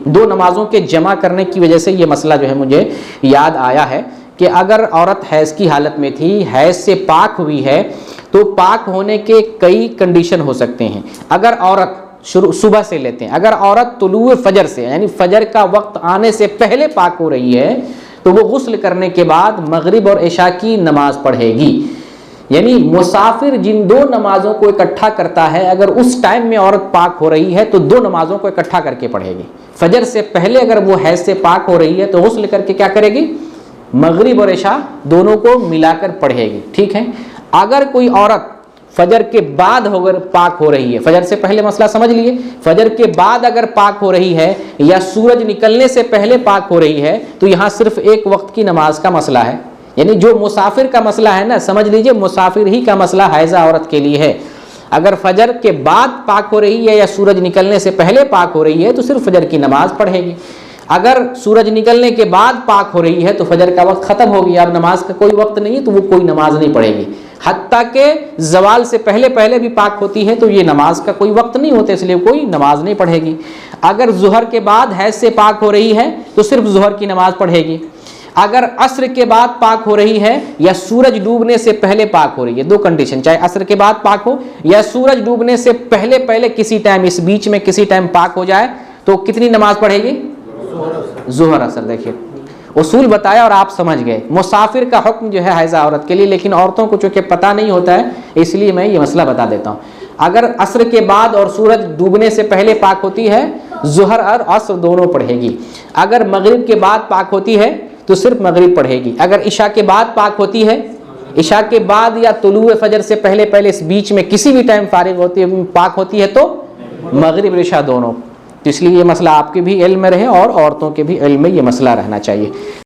दो नमाजों के जमा करने की वजह से ये मसला जो है मुझे याद आया है कि अगर औरत हैज़ की हालत में थी, हैज़ से पाक हुई है, तो पाक होने के कई कंडीशन हो सकते हैं। अगर औरत सुबह से लेते हैं, अगर औरत तुलुए फजर से यानी फजर का वक्त आने से पहले पाक हो रही है तो वो गुस्ल करने के बाद मगरिब और इशा की नमाज पढ़ेगी। यानी मुसाफिर जिन दो नमाजों को इकट्ठा करता है, अगर उस टाइम में औरत पाक हो रही है तो दो नमाजों को इकट्ठा करके पढ़ेगी। फजर से पहले अगर वो हैज़ से पाक हो रही है तो गुस्ल करके क्या करेगी, मगरिब और इशा दोनों को मिलाकर पढ़ेगी। ठीक है। अगर कोई औरत फजर के बाद अगर पाक हो रही है, फजर से पहले मसला समझ लिए, फजर के बाद अगर पाक हो रही है या सूरज निकलने से पहले पाक हो रही है, तो यहाँ सिर्फ एक वक्त की नमाज का मसला है। यानी जो मुसाफिर का मसला है ना, समझ लीजिए मुसाफिर ही का मसला हैज़ा औरत के लिए है। अगर फजर के बाद पाक हो रही है या सूरज निकलने से पहले पाक हो रही है तो सिर्फ फजर की नमाज पढ़ेगी। अगर सूरज निकलने के बाद पाक हो रही है तो फजर का वक्त ख़त्म हो गया, अब नमाज का कोई वक्त नहीं है, तो वो कोई नमाज नहीं पढ़ेगी। हत्ता के जवाल से पहले पहले भी पाक होती है तो ये नमाज का कोई वक्त नहीं होता, इसलिए कोई नमाज नहीं पढ़ेगी। अगर जुहर के बाद हैज़ से पाक हो रही है तो सिर्फ जुहर की नमाज पढ़ेगी। अगर अस्र के बाद पाक हो रही है या सूरज डूबने से पहले पाक हो रही है, दो कंडीशन, चाहे अस्र के बाद पाक हो या सूरज डूबने से पहले पहले किसी टाइम, इस बीच में किसी टाइम पाक हो जाए, तो कितनी नमाज पढ़ेगी, जुहर असर। देखिए उसूल बताया और आप समझ गए। मुसाफिर का हुक्म जो है हैज़ा औरत के लिए, लेकिन औरतों को चूंकि पता नहीं होता है इसलिए मैं ये मसला बता देता हूँ। अगर अस्र के बाद और सूरज डूबने से पहले पाक होती है, जुहर और अस्र दोनों पढ़ेगी। अगर मगरिब के बाद पाक होती है तो सिर्फ मगरिब पढ़ेगी। अगर इशा के बाद पाक होती है, इशा के बाद या तुलुए फजर से पहले पहले इस बीच में किसी भी टाइम फारिग होती है, पाक होती है, तो मगरिब इशा दोनों। तो इसलिए ये मसला आपके भी इल्म में रहे और औरतों के भी इल्म में ये मसला रहना चाहिए।